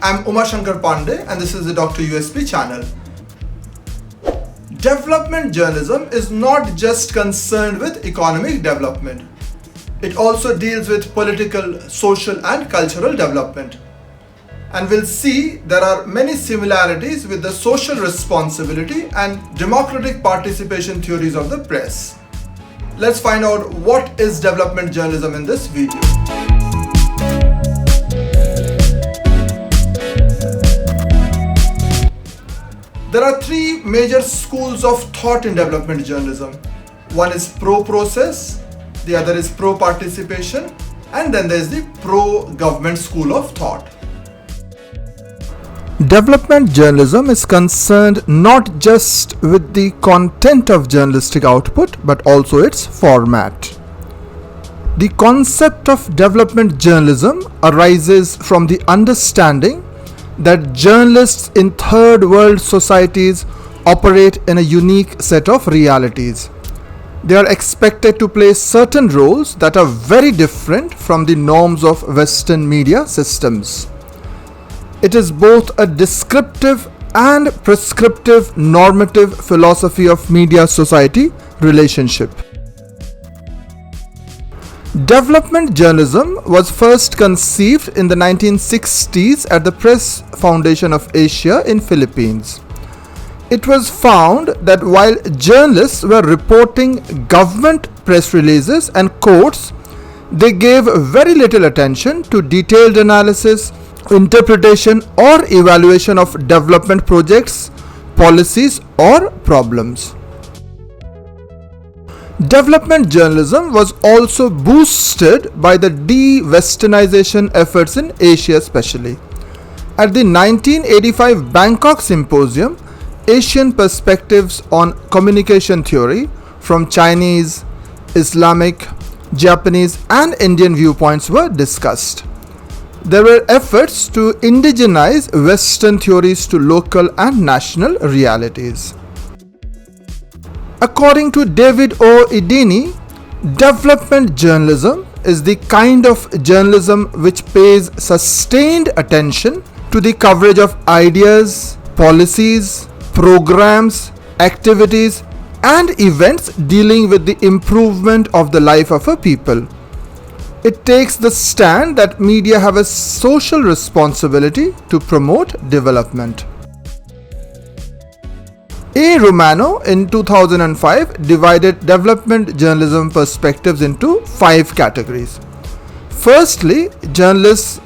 I'm Shankar Pandey and this is the Dr. USP channel. Development journalism is not just concerned with economic development. It also deals with political, social and cultural development. And we'll see there are many similarities with the social responsibility and democratic participation theories of the press. Let's find out what is development journalism in this video. There are three major schools of thought in development journalism. One is pro-process, the other is pro-participation, and then there is the pro-government school of thought. Development journalism is concerned not just with the content of journalistic output but also its format. The concept of development journalism arises from the understanding that journalists in third world societies operate in a unique set of realities. They are expected to play certain roles that are very different from the norms of Western media systems. It is both a descriptive and prescriptive normative philosophy of media-society relationship. Development journalism was first conceived in the 1960s at the Press Foundation of Asia in Philippines. It was found that while journalists were reporting government press releases and quotes, they gave very little attention to detailed analysis, interpretation or evaluation of development projects, policies or problems. Development journalism was also boosted by the de-Westernization efforts in Asia especially. At the 1985 Bangkok Symposium, Asian perspectives on communication theory from Chinese, Islamic, Japanese and Indian viewpoints were discussed. There were efforts to indigenize Western theories to local and national realities. According to David O. Edini, development journalism is the kind of journalism which pays sustained attention to the coverage of ideas, policies, programs, activities, and events dealing with the improvement of the life of a people. It takes the stand that media have a social responsibility to promote development. A. Romano in 2005 divided development journalism perspectives into 5 categories. Firstly, journalists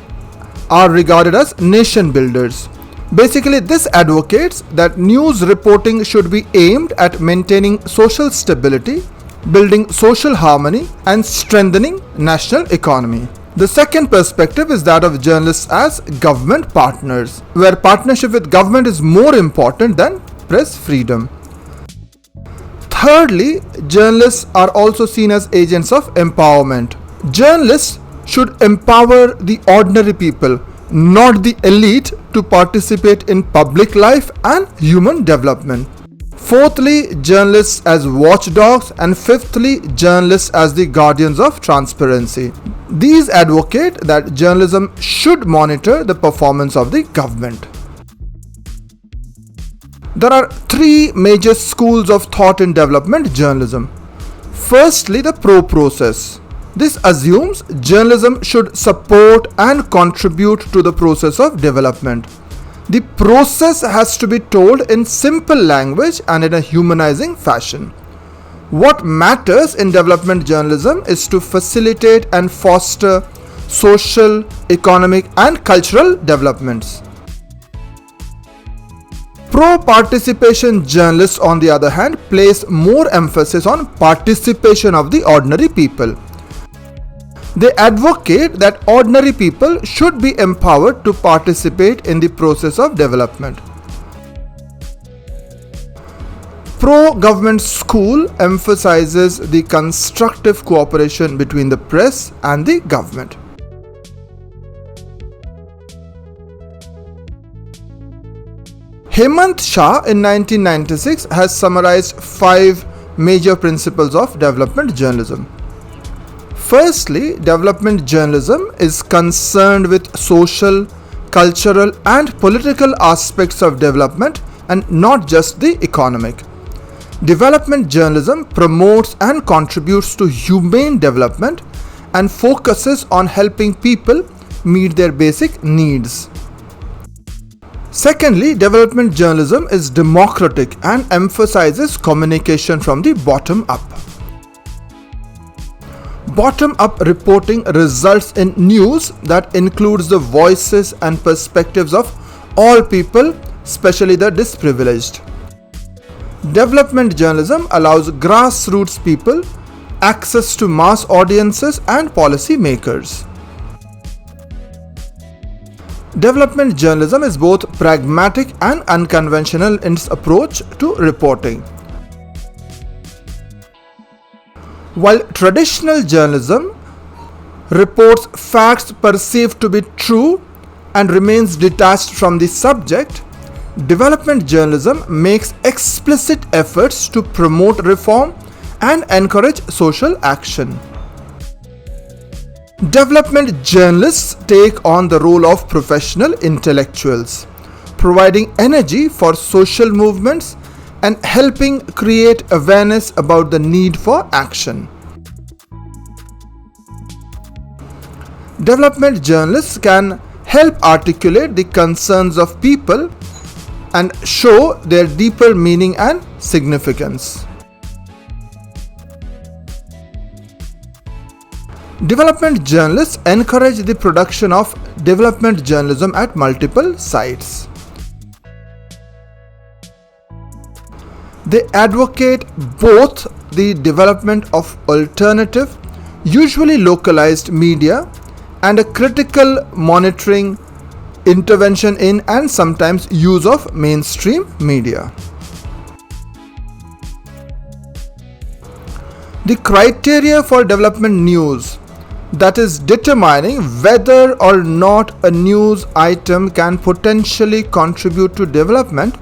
are regarded as nation builders. Basically, this advocates that news reporting should be aimed at maintaining social stability, building social harmony and strengthening national economy. The second perspective is that of journalists as government partners, where partnership with government is more important than press freedom. Thirdly, journalists are also seen as agents of empowerment. Journalists should empower the ordinary people, not the elite, to participate in public life and human development. Fourthly, journalists as watchdogs, and fifthly, journalists as the guardians of transparency. These advocate that journalism should monitor the performance of the government. There are 3 major schools of thought in development journalism. Firstly, the pro-process. This assumes journalism should support and contribute to the process of development. The process has to be told in simple language and in a humanizing fashion. What matters in development journalism is to facilitate and foster social, economic and cultural developments. Pro-participation journalists, on the other hand, place more emphasis on participation of the ordinary people. They advocate that ordinary people should be empowered to participate in the process of development. Pro-government school emphasizes the constructive cooperation between the press and the government. Hemant Shah in 1996 has summarized 5 major principles of development journalism. Firstly, development journalism is concerned with social, cultural and political aspects of development and not just the economic. Development journalism promotes and contributes to humane development and focuses on helping people meet their basic needs. Secondly, development journalism is democratic and emphasizes communication from the bottom up. Bottom-up reporting results in news that includes the voices and perspectives of all people, especially the disprivileged. Development journalism allows grassroots people access to mass audiences and policy makers. Development journalism is both pragmatic and unconventional in its approach to reporting. While traditional journalism reports facts perceived to be true and remains detached from the subject, development journalism makes explicit efforts to promote reform and encourage social action. Development journalists take on the role of professional intellectuals, providing energy for social movements and helping create awareness about the need for action. Development journalists can help articulate the concerns of people and show their deeper meaning and significance. Development journalists encourage the production of development journalism at multiple sites. They advocate both the development of alternative, usually localized media and a critical monitoring, intervention in and sometimes use of mainstream media. The criteria for development news, that is determining whether or not a news item can potentially contribute to development,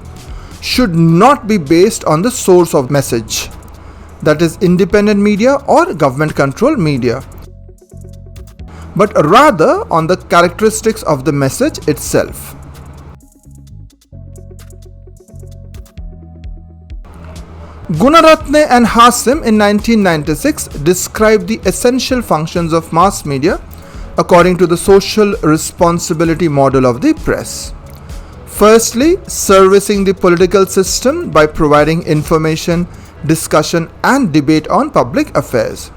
should not be based on the source of message, that is independent media or government controlled media, but rather on the characteristics of the message itself. Gunaratne and Hasim in 1996 described the essential functions of mass media according to the social responsibility model of the press. Firstly, servicing the political system by providing information, discussion and debate on public affairs.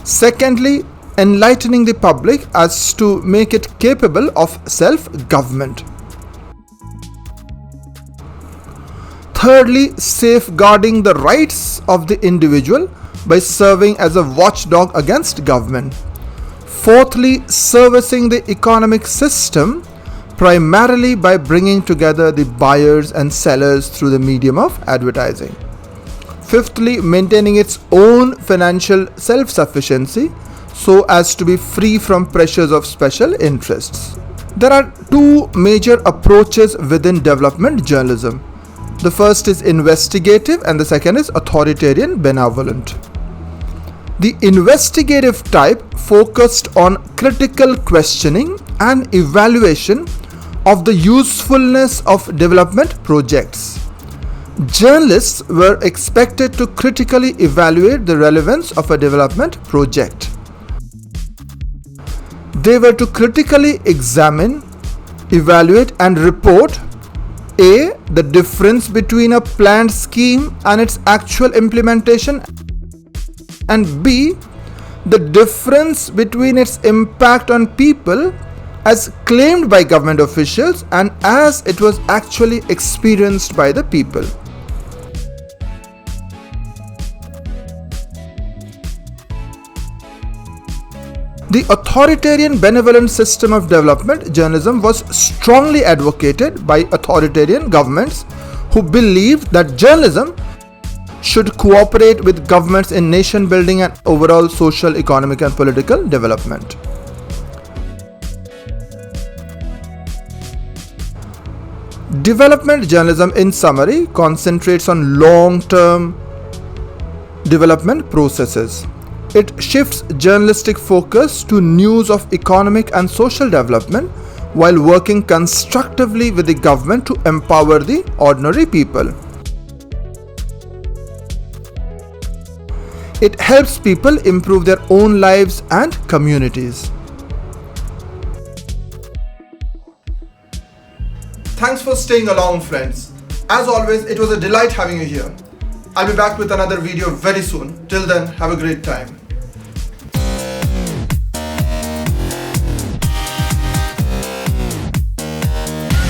Secondly, enlightening the public as to make it capable of self-government. Thirdly, safeguarding the rights of the individual by serving as a watchdog against government. Fourthly, servicing the economic system primarily by bringing together the buyers and sellers through the medium of advertising. Fifthly, maintaining its own financial self-sufficiency so as to be free from pressures of special interests. There are two major approaches within development journalism. The first is investigative and the second is authoritarian benevolent. The investigative type focused on critical questioning and evaluation of the usefulness of development projects. Journalists were expected to critically evaluate the relevance of a development project. They were to critically examine, evaluate and report A. the difference between a planned scheme and its actual implementation, and B. the difference between its impact on people as claimed by government officials and as it was actually experienced by the people. The authoritarian benevolent system of development journalism was strongly advocated by authoritarian governments who believed that journalism should cooperate with governments in nation building and overall social, economic and political development. Development journalism, in summary, concentrates on long-term development processes. It shifts journalistic focus to news of economic and social development while working constructively with the government to empower the ordinary people. It helps people improve their own lives and communities. Thanks for staying along, friends. As always, it was a delight having you here. I'll be back with another video very soon. Till then, have a great time.